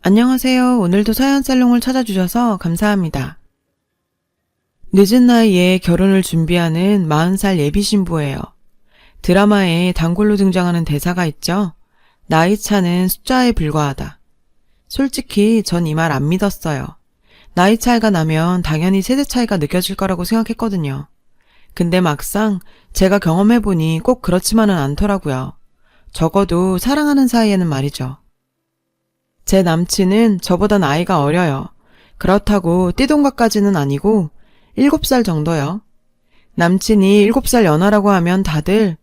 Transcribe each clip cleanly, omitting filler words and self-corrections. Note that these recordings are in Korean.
안녕하세요. 오늘도 사연살롱을 찾아주셔서 감사합니다. 늦은 나이에 결혼을 준비하는 40살 예비 신부예요. 드라마에 단골로 등장하는 대사가 있죠. 나이 차는 숫자에 불과하다. 솔직히 전 이 말 안 믿었어요. 나이 차이가 나면 당연히 세대 차이가 느껴질 거라고 생각했거든요. 근데 막상 제가 경험해보니 꼭 그렇지만은 않더라고요. 적어도 사랑하는 사이에는 말이죠. 제 남친은 저보다 나이가 어려요. 그렇다고 띠동갑까지는 아니고 7살 정도요. 남친이 7살 연하라고 하면 다들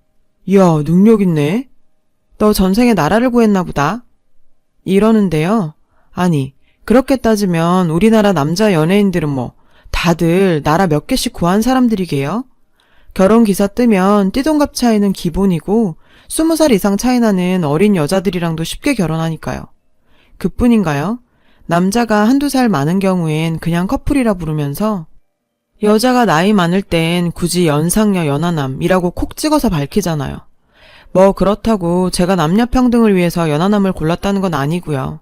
이야, 능력 있네. 너 전생에 나라를 구했나 보다. 이러는데요. 아니, 그렇게 따지면 우리나라 남자 연예인들은 뭐 다들 나라 몇 개씩 구한 사람들이게요. 결혼 기사 뜨면 띠동갑 차이는 기본이고 20살 이상 차이 나는 어린 여자들이랑도 쉽게 결혼하니까요. 그뿐인가요? 남자가 한두 살 많은 경우엔 그냥 커플이라 부르면서 여자가 나이 많을 땐 굳이 연상녀 연하남이라고 콕 찍어서 밝히잖아요. 뭐 그렇다고 제가 남녀 평등을 위해서 연하남을 골랐다는 건 아니고요.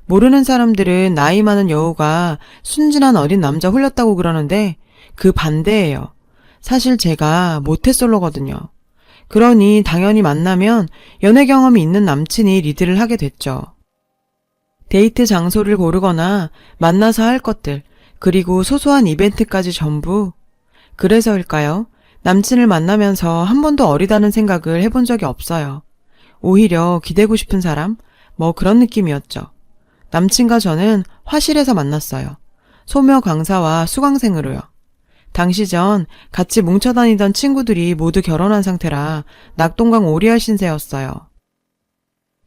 모르는 사람들은 나이 많은 여우가 순진한 어린 남자 홀렸다고 그러는데 그 반대예요. 사실 제가 모태솔로거든요. 그러니 당연히 만나면 연애 경험이 있는 남친이 리드를 하게 됐죠. 데이트 장소를 고르거나 만나서 할 것들, 그리고 소소한 이벤트까지 전부. 그래서일까요? 남친을 만나면서 한 번도 어리다는 생각을 해본 적이 없어요. 오히려 기대고 싶은 사람? 뭐 그런 느낌이었죠. 남친과 저는 화실에서 만났어요. 소묘 강사와 수강생으로요. 당시 전 같이 뭉쳐다니던 친구들이 모두 결혼한 상태라 낙동강 오리알 신세였어요.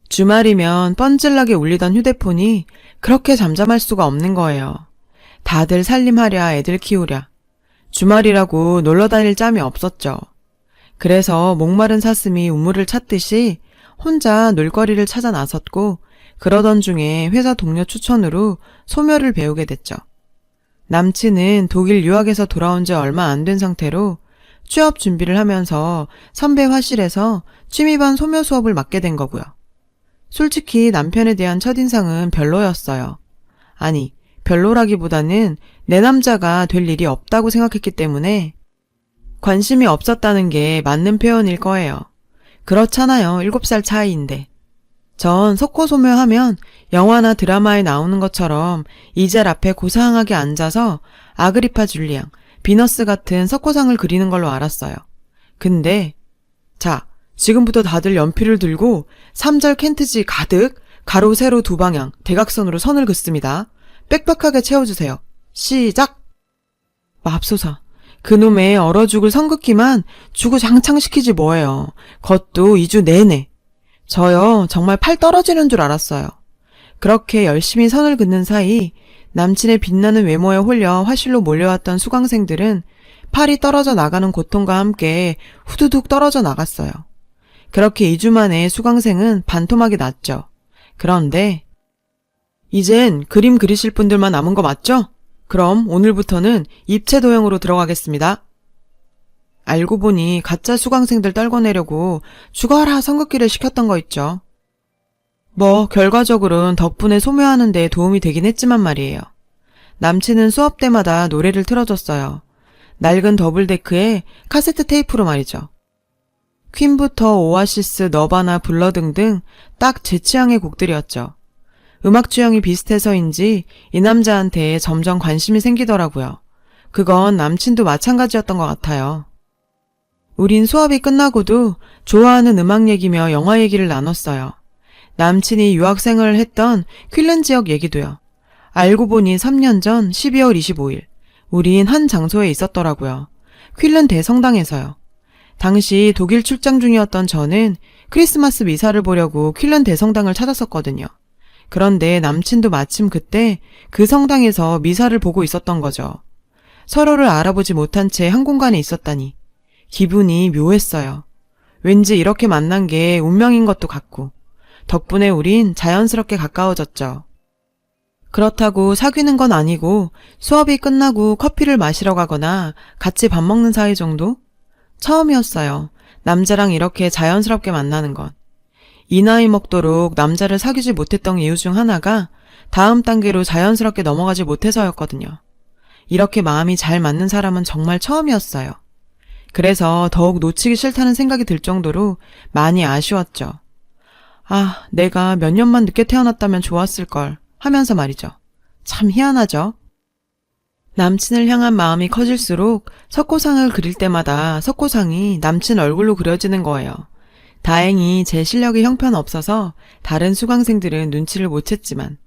주말이면 뻔질나게 울리던 휴대폰이 그렇게 잠잠할 수가 없는 거예요. 다들 살림하랴 애들 키우랴. 주말이라고 놀러 다닐 짬이 없었죠. 그래서 목마른 사슴이 우물을 찾듯이 혼자 놀거리를 찾아 나섰고 그러던 중에 회사 동료 추천으로 소묘를 배우게 됐죠. 남친은 독일 유학에서 돌아온 지 얼마 안 된 상태로 취업 준비를 하면서 선배 화실에서 취미반 소묘 수업을 맡게 된 거고요. 솔직히 남편에 대한 첫인상은 별로였어요. 아니, 별로라기보다는 내 남자가 될 일이 없다고 생각했기 때문에 관심이 없었다는 게 맞는 표현일 거예요. 그렇잖아요. 7살 차이인데. 전 석고소묘하면 영화나 드라마에 나오는 것처럼 이젤 앞에 고상하게 앉아서 아그리파 줄리앙, 비너스 같은 석고상을 그리는 걸로 알았어요. 근데 자, 지금부터 다들 연필을 들고 3절 켄트지 가득 가로 세로 두 방향 대각선으로 선을 긋습니다. 빽빽하게 채워주세요. 시작! 맙소사. 그놈의 얼어 죽을 선긋기만 주구장창시키지 뭐예요. 그것도 2주 내내. 저요 정말 팔 떨어지는 줄 알았어요. 그렇게 열심히 선을 긋는 사이 남친의 빛나는 외모에 홀려 화실로 몰려왔던 수강생들은 팔이 떨어져 나가는 고통과 함께 후두둑 떨어져 나갔어요. 그렇게 2주 만에 수강생은 반토막이 났죠. 그런데 이젠 그림 그리실 분들만 남은 거 맞죠? 그럼 오늘부터는 입체 도형으로 들어가겠습니다. 알고 보니 가짜 수강생들 떨궈내려고 죽어라 선긋기를 시켰던 거 있죠. 뭐 결과적으로는 덕분에 소묘하는 데 도움이 되긴 했지만 말이에요. 남친은 수업 때마다 노래를 틀어줬어요. 낡은 더블데크에 카세트 테이프로 말이죠. 퀸부터 오아시스, 너바나, 블러 등등 딱 제 취향의 곡들이었죠. 음악 취향이 비슷해서인지 이 남자한테 점점 관심이 생기더라고요. 그건 남친도 마찬가지였던 것 같아요. 우린 수업이 끝나고도 좋아하는 음악 얘기며 영화 얘기를 나눴어요. 남친이 유학생활을 했던 퀼른 지역 얘기도요. 알고 보니 3년 전 12월 25일 우린 한 장소에 있었더라고요. 퀼른 대성당에서요. 당시 독일 출장 중이었던 저는 크리스마스 미사를 보려고 퀼른 대성당을 찾았었거든요. 그런데 남친도 마침 그때 그 성당에서 미사를 보고 있었던 거죠. 서로를 알아보지 못한 채 한 공간에 있었다니 기분이 묘했어요. 왠지 이렇게 만난 게 운명인 것도 같고 덕분에 우린 자연스럽게 가까워졌죠. 그렇다고 사귀는 건 아니고 수업이 끝나고 커피를 마시러 가거나 같이 밥 먹는 사이 정도? 처음이었어요. 남자랑 이렇게 자연스럽게 만나는 건. 이 나이 먹도록 남자를 사귀지 못했던 이유 중 하나가 다음 단계로 자연스럽게 넘어가지 못해서였거든요. 이렇게 마음이 잘 맞는 사람은 정말 처음이었어요. 그래서 더욱 놓치기 싫다는 생각이 들 정도로 많이 아쉬웠죠. 아, 내가 몇 년만 늦게 태어났다면 좋았을걸 하면서 말이죠. 참 희한하죠. 남친을 향한 마음이 커질수록 석고상을 그릴 때마다 석고상이 남친 얼굴로 그려지는 거예요. 다행히 제 실력이 형편없어서 다른 수강생들은 눈치를 못 챘지만.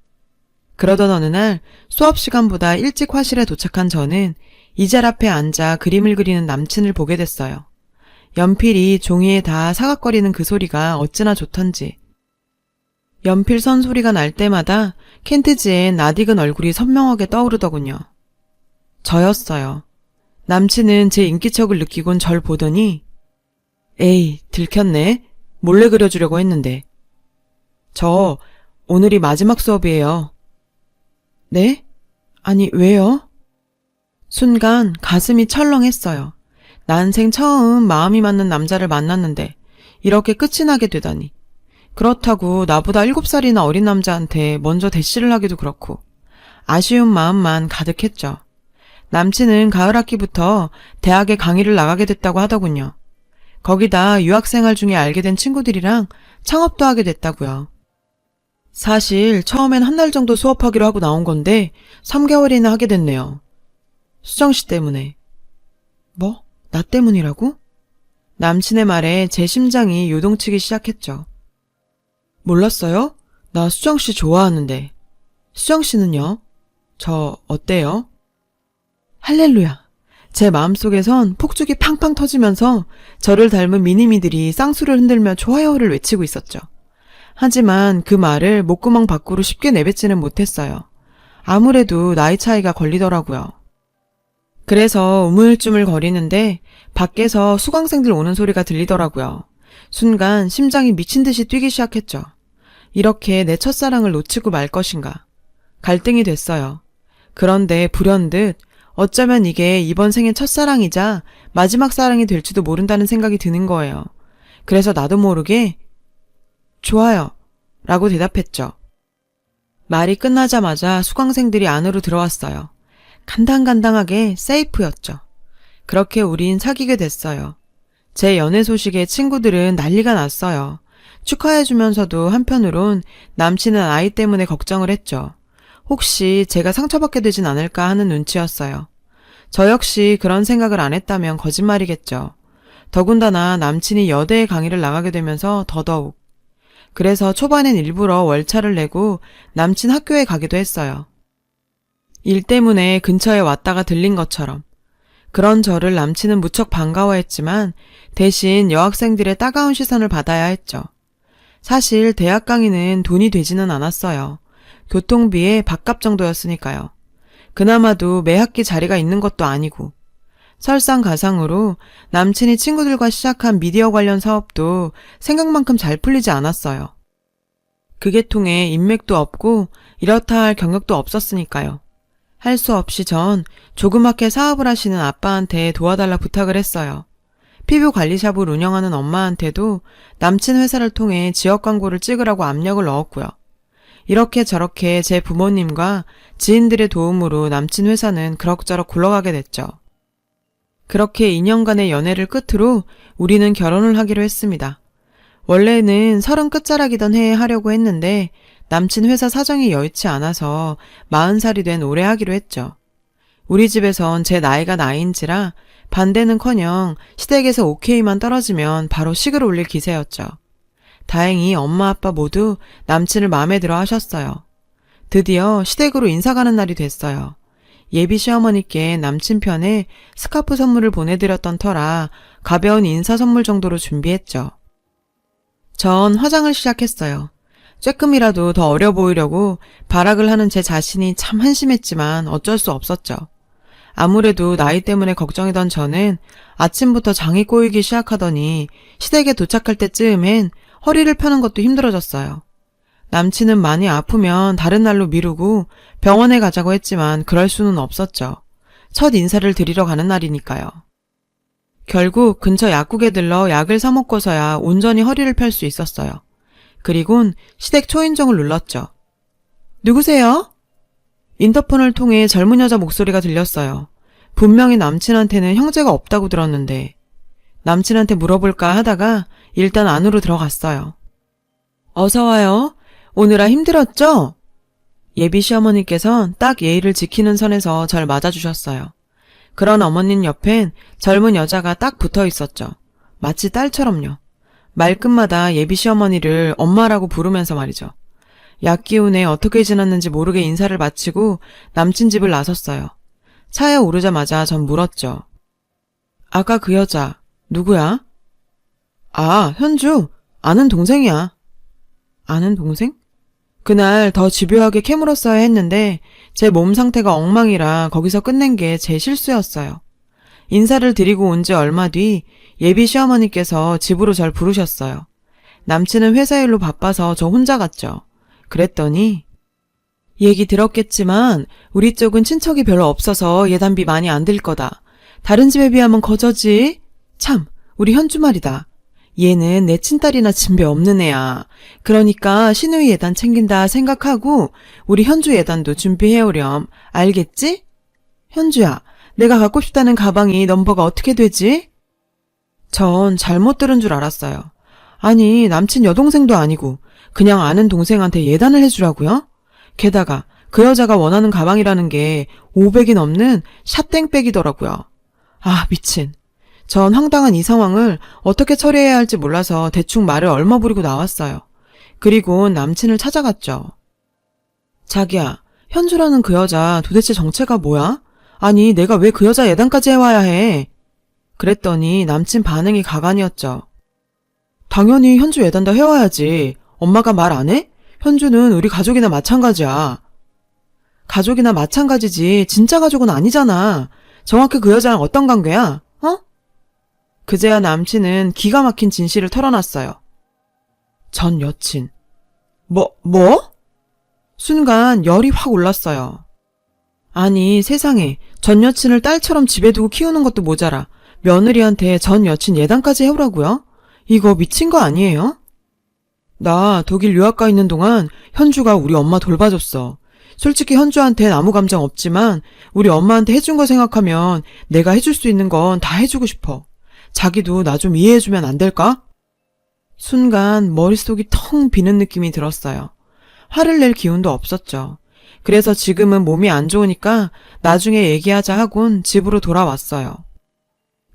그러던 어느 날 수업 시간보다 일찍 화실에 도착한 저는 이젤 앞에 앉아 그림을 그리는 남친을 보게 됐어요. 연필이 종이에 다 사각거리는 그 소리가 어찌나 좋던지. 연필 선 소리가 날 때마다 켄트지의 낯익은 얼굴이 선명하게 떠오르더군요. 저였어요. 남친은 제 인기척을 느끼곤 절 보더니 에이, 들켰네. 몰래 그려주려고 했는데. 저 오늘이 마지막 수업이에요. 네? 아니, 왜요? 순간 가슴이 철렁했어요. 난생 처음 마음이 맞는 남자를 만났는데 이렇게 끝이 나게 되다니. 그렇다고 나보다 7살이나 어린 남자한테 먼저 대시를 하기도 그렇고 아쉬운 마음만 가득했죠. 남친은 가을 학기부터 대학에 강의를 나가게 됐다고 하더군요. 거기다 유학생활 중에 알게 된 친구들이랑 창업도 하게 됐다고요. 사실 처음엔 한 달 정도 수업하기로 하고 나온 건데 3개월이나 하게 됐네요. 수정씨 때문에. 뭐? 나 때문이라고? 남친의 말에 제 심장이 요동치기 시작했죠. 몰랐어요? 나 수정씨 좋아하는데. 수정씨는요? 저 어때요? 할렐루야. 제 마음속에선 폭죽이 팡팡 터지면서 저를 닮은 미니미들이 쌍수를 흔들며 좋아요를 외치고 있었죠. 하지만 그 말을 목구멍 밖으로 쉽게 내뱉지는 못했어요. 아무래도 나이 차이가 걸리더라고요. 그래서 우물쭈물 거리는데 밖에서 수강생들 오는 소리가 들리더라고요. 순간 심장이 미친 듯이 뛰기 시작했죠. 이렇게 내 첫사랑을 놓치고 말 것인가. 갈등이 됐어요. 그런데 불현듯 어쩌면 이게 이번 생의 첫사랑이자 마지막 사랑이 될지도 모른다는 생각이 드는 거예요. 그래서 나도 모르게 좋아요 라고 대답했죠. 말이 끝나자마자 수강생들이 안으로 들어왔어요. 간당간당하게 세이프였죠. 그렇게 우린 사귀게 됐어요. 제 연애 소식에 친구들은 난리가 났어요. 축하해주면서도 한편으론 남친은 아이 때문에 걱정을 했죠. 혹시 제가 상처받게 되진 않을까 하는 눈치였어요. 저 역시 그런 생각을 안 했다면 거짓말이겠죠. 더군다나 남친이 여대에 강의를 나가게 되면서 더더욱. 그래서 초반엔 일부러 월차를 내고 남친 학교에 가기도 했어요. 일 때문에 근처에 왔다가 들린 것처럼. 그런 저를 남친은 무척 반가워했지만 대신 여학생들의 따가운 시선을 받아야 했죠. 사실 대학 강의는 돈이 되지는 않았어요. 교통비에 밥값 정도였으니까요. 그나마도 매 학기 자리가 있는 것도 아니고. 설상가상으로 남친이 친구들과 시작한 미디어 관련 사업도 생각만큼 잘 풀리지 않았어요. 그게 통해 인맥도 없고 이렇다 할 경력도 없었으니까요. 할 수 없이 전 조그맣게 사업을 하시는 아빠한테 도와달라 부탁을 했어요. 피부 관리샵을 운영하는 엄마한테도 남친 회사를 통해 지역 광고를 찍으라고 압력을 넣었고요. 이렇게 저렇게 제 부모님과 지인들의 도움으로 남친 회사는 그럭저럭 굴러가게 됐죠. 그렇게 2년간의 연애를 끝으로 우리는 결혼을 하기로 했습니다. 원래는 30 끝자락이던 해에 하려고 했는데 남친 회사 사정이 여의치 않아서 40살이 된 올해 하기로 했죠. 우리 집에선 제 나이가 나이인지라 반대는커녕 시댁에서 오케이만 떨어지면 바로 식을 올릴 기세였죠. 다행히 엄마 아빠 모두 남친을 마음에 들어 하셨어요. 드디어 시댁으로 인사 가는 날이 됐어요. 예비 시어머니께 남친 편에 스카프 선물을 보내드렸던 터라 가벼운 인사 선물 정도로 준비했죠. 전 화장을 시작했어요. 쬐끔이라도 더 어려 보이려고 발악을 하는 제 자신이 참 한심했지만 어쩔 수 없었죠. 아무래도 나이 때문에 걱정이던 저는 아침부터 장이 꼬이기 시작하더니 시댁에 도착할 때쯤엔 허리를 펴는 것도 힘들어졌어요. 남친은 많이 아프면 다른 날로 미루고 병원에 가자고 했지만 그럴 수는 없었죠. 첫 인사를 드리러 가는 날이니까요. 결국 근처 약국에 들러 약을 사 먹고서야 온전히 허리를 펼 수 있었어요. 그리곤 시댁 초인종을 눌렀죠. 누구세요? 인터폰을 통해 젊은 여자 목소리가 들렸어요. 분명히 남친한테는 형제가 없다고 들었는데 남친한테 물어볼까 하다가 일단 안으로 들어갔어요. 어서 와요. 오느라 힘들었죠? 예비 시어머니께선 딱 예의를 지키는 선에서 절 맞아주셨어요. 그런 어머님 옆엔 젊은 여자가 딱 붙어 있었죠. 마치 딸처럼요. 말끝마다 예비 시어머니를 엄마라고 부르면서 말이죠. 약 기운에 어떻게 지났는지 모르게 인사를 마치고 남친 집을 나섰어요. 차에 오르자마자 전 물었죠. 아까 그 여자 누구야? 아, 현주. 아는 동생이야. 아는 동생? 그날 더 집요하게 캐물었어야 했는데 제 몸 상태가 엉망이라 거기서 끝낸 게 제 실수였어요. 인사를 드리고 온 지 얼마 뒤 예비 시어머니께서 집으로 절 부르셨어요. 남친은 회사 일로 바빠서 저 혼자 갔죠. 그랬더니 얘기 들었겠지만 우리 쪽은 친척이 별로 없어서 예단비 많이 안 들 거다. 다른 집에 비하면 거저지. 참, 우리 현주 말이다. 얘는 내 친딸이나 진배 없는 애야. 그러니까 시누이 예단 챙긴다 생각하고 우리 현주 예단도 준비해오렴. 알겠지? 현주야, 내가 갖고 싶다는 가방이 넘버가 어떻게 되지? 전 잘못 들은 줄 알았어요. 아니, 남친 여동생도 아니고 그냥 아는 동생한테 예단을 해주라고요? 게다가 그 여자가 원하는 가방이라는 게 500이 넘는 샷땡백이더라고요. 아, 미친. 전 황당한 이 상황을 어떻게 처리해야 할지 몰라서 대충 말을 얼머부리고 나왔어요. 그리고 남친을 찾아갔죠. 자기야, 현주라는 그 여자 도대체 정체가 뭐야? 아니, 내가 왜 그 여자 예단까지 해와야 해? 그랬더니 남친 반응이 가관이었죠. 당연히 현주 예단도 해와야지. 엄마가 말 안 해? 현주는 우리 가족이나 마찬가지야. 가족이나 마찬가지지 진짜 가족은 아니잖아. 정확히 그 여자랑 어떤 관계야? 어? 그제야 남친은 기가 막힌 진실을 털어놨어요. 전 여친. 뭐? 순간 열이 확 올랐어요. 아니, 세상에 전 여친을 딸처럼 집에 두고 키우는 것도 모자라 며느리한테 전 여친 예단까지 해오라고요? 이거 미친 거 아니에요? 나 독일 유학가 있는 동안 현주가 우리 엄마 돌봐줬어. 솔직히 현주한텐 아무 감정 없지만 우리 엄마한테 해준 거 생각하면 내가 해줄 수 있는 건 다 해주고 싶어. 자기도 나 좀 이해해주면 안 될까? 순간 머릿속이 텅 비는 느낌이 들었어요. 화를 낼 기운도 없었죠. 그래서 지금은 몸이 안 좋으니까 나중에 얘기하자 하곤 집으로 돌아왔어요.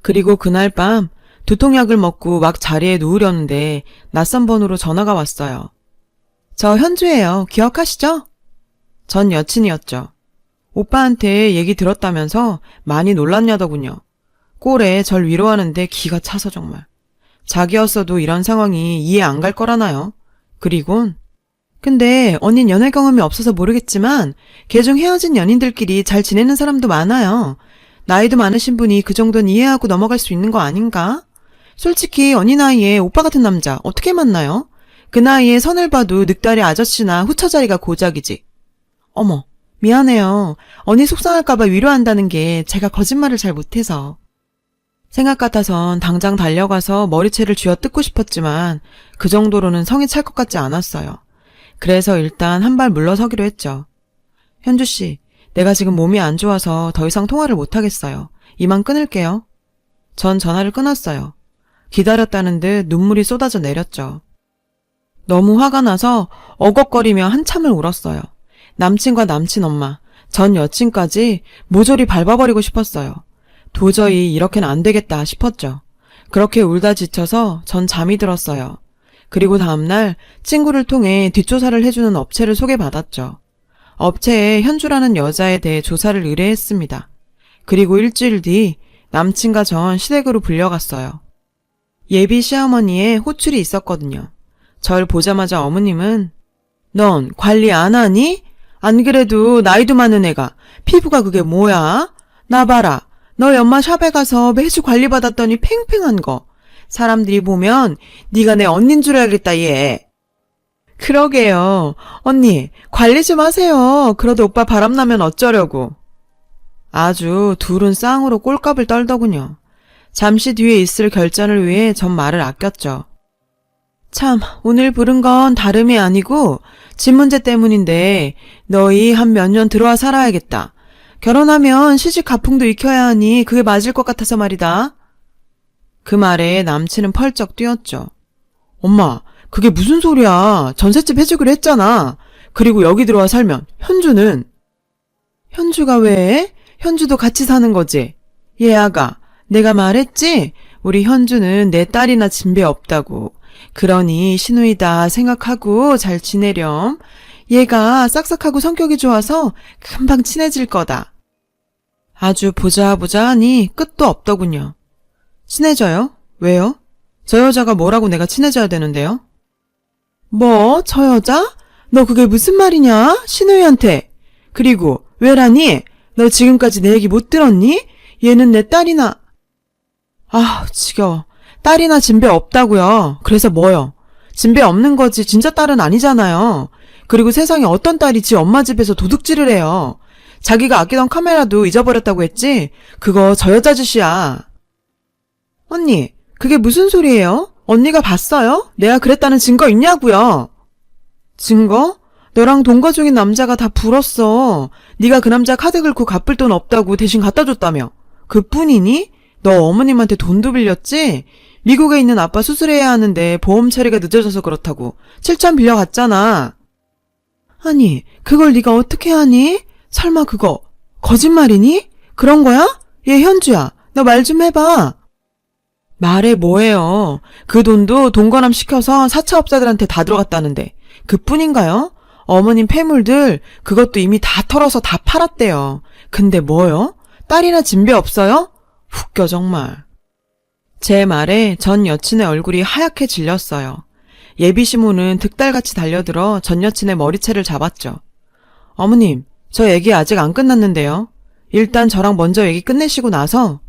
그리고 그날 밤 두통약을 먹고 막 자리에 누우려는데 낯선 번호로 전화가 왔어요. 저 현주예요. 기억하시죠? 전 여친이었죠. 오빠한테 얘기 들었다면서 많이 놀랐냐더군요. 꼴에 절 위로하는데 기가 차서 정말. 자기였어도 이런 상황이 이해 안 갈 거라나요? 그리곤 근데 언닌 연애 경험이 없어서 모르겠지만 개중 헤어진 연인들끼리 잘 지내는 사람도 많아요. 나이도 많으신 분이 그 정도는 이해하고 넘어갈 수 있는 거 아닌가? 솔직히 언니 나이에 오빠 같은 남자 어떻게 만나요? 그 나이에 선을 봐도 늑다리 아저씨나 후처자리가 고작이지. 어머, 미안해요. 언니 속상할까봐 위로한다는 게 제가 거짓말을 잘 못해서. 생각 같아선 당장 달려가서 머리채를 쥐어뜯고 싶었지만 그 정도로는 성이 찰 것 같지 않았어요. 그래서 일단 한 발 물러서기로 했죠. 현주씨, 내가 지금 몸이 안 좋아서 더 이상 통화를 못하겠어요. 이만 끊을게요. 전 전화를 끊었어요. 기다렸다는 듯 눈물이 쏟아져 내렸죠. 너무 화가 나서 어걱거리며 한참을 울었어요. 남친과 남친 엄마, 전 여친까지 모조리 밟아버리고 싶었어요. 도저히 이렇게는 안 되겠다 싶었죠. 그렇게 울다 지쳐서 전 잠이 들었어요. 그리고 다음날 친구를 통해 뒷조사를 해주는 업체를 소개받았죠. 업체에 현주라는 여자에 대해 조사를 의뢰했습니다. 그리고 일주일 뒤 남친과 전 시댁으로 불려갔어요. 예비 시어머니의 호출이 있었거든요. 절 보자마자 어머님은 넌 관리 안 하니? 안 그래도 나이도 많은 애가 피부가 그게 뭐야? 나 봐라. 너희 엄마 샵에 가서 매주 관리받았더니 팽팽한 거. 사람들이 보면 네가 내 언닌 줄 알겠다 얘. 그러게요. 언니 관리 좀 하세요. 그러다 오빠 바람나면 어쩌려고. 아주 둘은 쌍으로 꼴값을 떨더군요. 잠시 뒤에 있을 결전을 위해 전 말을 아꼈죠. 참, 오늘 부른 건 다름이 아니고 집 문제 때문인데 너희 한 몇 년 들어와 살아야겠다. 결혼하면 시집 가풍도 익혀야 하니 그게 맞을 것 같아서 말이다. 그 말에 남친은 펄쩍 뛰었죠. 엄마, 그게 무슨 소리야. 전셋집 해주기로 했잖아. 그리고 여기 들어와 살면 현주는. 현주가 왜? 현주도 같이 사는 거지. 얘 아가, 내가 말했지? 우리 현주는 내 딸이나 진배 없다고. 그러니 시누이다 생각하고 잘 지내렴. 얘가 싹싹하고 성격이 좋아서 금방 친해질 거다. 아주 보자 하니 끝도 없더군요. 친해져요? 왜요? 저 여자가 뭐라고 내가 친해져야 되는데요? 뭐? 저 여자? 너 그게 무슨 말이냐? 시누이한테. 그리고 왜라니? 너 지금까지 내 얘기 못 들었니? 얘는 내 딸이나. 아, 지겨워. 딸이나 진배 없다고요. 그래서 뭐요? 진배 없는 거지 진짜 딸은 아니잖아요. 그리고 세상에 어떤 딸이 지 엄마 집에서 도둑질을 해요. 자기가 아끼던 카메라도 잊어버렸다고 했지? 그거 저 여자 짓이야. 언니, 그게 무슨 소리예요? 언니가 봤어요? 내가 그랬다는 증거 있냐고요? 증거? 너랑 동거 중인 남자가 다 불었어. 네가 그 남자 카드 긁고 갚을 돈 없다고 대신 갖다 줬다며. 그뿐이니? 너 어머님한테 돈도 빌렸지? 미국에 있는 아빠 수술해야 하는데 보험 처리가 늦어져서 그렇다고 7천 빌려갔잖아. 아니, 그걸 네가 어떻게 하니? 설마 그거 거짓말이니? 그런 거야? 얘 현주야, 너 말 좀 해봐. 말해 뭐예요. 그 돈도 동거남 시켜서 사채업자들한테 다 들어갔다는데 그뿐인가요? 어머님 폐물들 그것도 이미 다 털어서 다 팔았대요. 근데 뭐요? 딸이나 진배 없어요? 웃겨 정말. 제 말에 전 여친의 얼굴이 하얗게 질렸어요. 예비시모는 득달같이 달려들어 전 여친의 머리채를 잡았죠. 어머님, 저 얘기 아직 안 끝났는데요. 일단 저랑 먼저 얘기 끝내시고 나서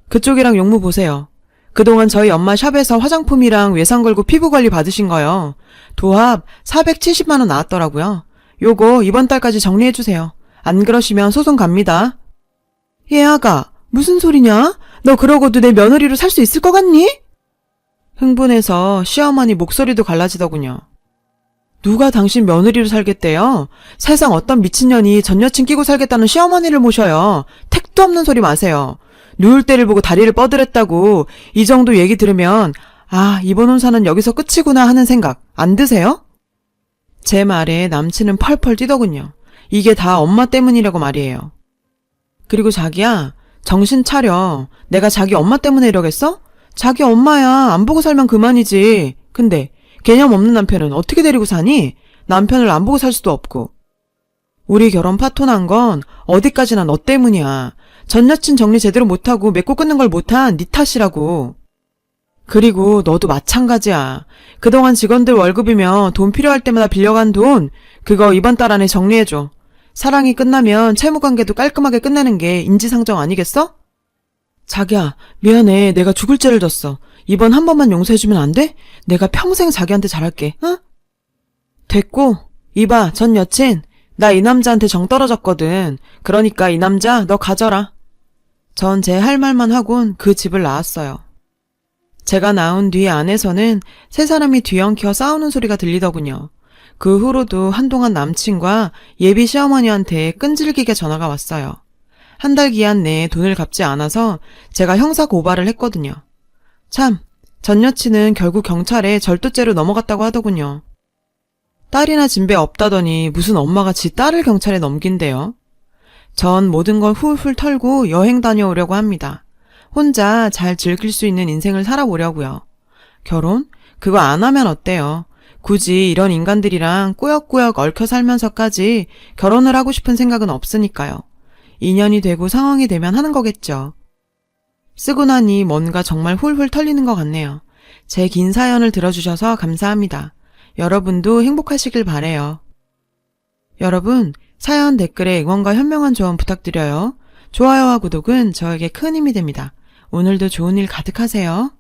그쪽이랑 용무 보세요. 그동안 저희 엄마 샵에서 화장품이랑 외상 걸고 피부 관리 받으신 거요. 도합 470만 원 나왔더라고요. 요거 이번 달까지 정리해주세요. 안 그러시면 소송 갑니다. 얘 아가, 무슨 소리냐? 너 그러고도 내 며느리로 살 수 있을 것 같니? 흥분해서 시어머니 목소리도 갈라지더군요. 누가 당신 며느리로 살겠대요? 세상 어떤 미친년이 전 여친 끼고 살겠다는 시어머니를 모셔요. 택도 없는 소리 마세요. 누울 때를 보고 다리를 뻗으랬다고 이 정도 얘기 들으면 아, 이번 혼사는 여기서 끝이구나 하는 생각 안 드세요? 제 말에 남친은 펄펄 뛰더군요. 이게 다 엄마 때문이라고 말이에요. 그리고 자기야, 정신 차려. 내가 자기 엄마 때문에 이러겠어? 자기 엄마야. 안 보고 살면 그만이지. 근데 개념 없는 남편은 어떻게 데리고 사니? 남편을 안 보고 살 수도 없고. 우리 결혼 파토난 건 어디까지나 너 때문이야. 전 여친 정리 제대로 못하고 맺고 끊는 걸 못한 네 탓이라고. 그리고 너도 마찬가지야. 그동안 직원들 월급이며 돈 필요할 때마다 빌려간 돈 그거 이번 달 안에 정리해줘. 사랑이 끝나면 채무관계도 깔끔하게 끝내는 게 인지상정 아니겠어? 자기야, 미안해. 내가 죽을 죄를 졌어. 이번 한 번만 용서해주면 안 돼? 내가 평생 자기한테 잘할게. 응? 됐고. 이봐, 전 여친. 나 이 남자한테 정 떨어졌거든. 그러니까 이 남자 너 가져라. 전 제 할 말만 하곤 그 집을 나왔어요. 제가 나온 뒤 안에서는 세 사람이 뒤엉켜 싸우는 소리가 들리더군요. 그 후로도 한동안 남친과 예비 시어머니한테 끈질기게 전화가 왔어요. 한 달 기한 내에 돈을 갚지 않아서 제가 형사 고발을 했거든요. 참, 전 여친은 결국 경찰에 절도죄로 넘어갔다고 하더군요. 딸이나 진배 없다더니 무슨 엄마가 지 딸을 경찰에 넘긴대요. 전 모든 걸 훌훌 털고 여행 다녀오려고 합니다. 혼자 잘 즐길 수 있는 인생을 살아보려고요. 결혼? 그거 안 하면 어때요? 굳이 이런 인간들이랑 꾸역꾸역 얽혀 살면서까지 결혼을 하고 싶은 생각은 없으니까요. 인연이 되고 상황이 되면 하는 거겠죠. 쓰고 나니 뭔가 정말 훌훌 털리는 것 같네요. 제 긴 사연을 들어주셔서 감사합니다. 여러분도 행복하시길 바래요. 여러분, 사연 댓글에 응원과 현명한 조언 부탁드려요. 좋아요와 구독은 저에게 큰 힘이 됩니다. 오늘도 좋은 일 가득하세요.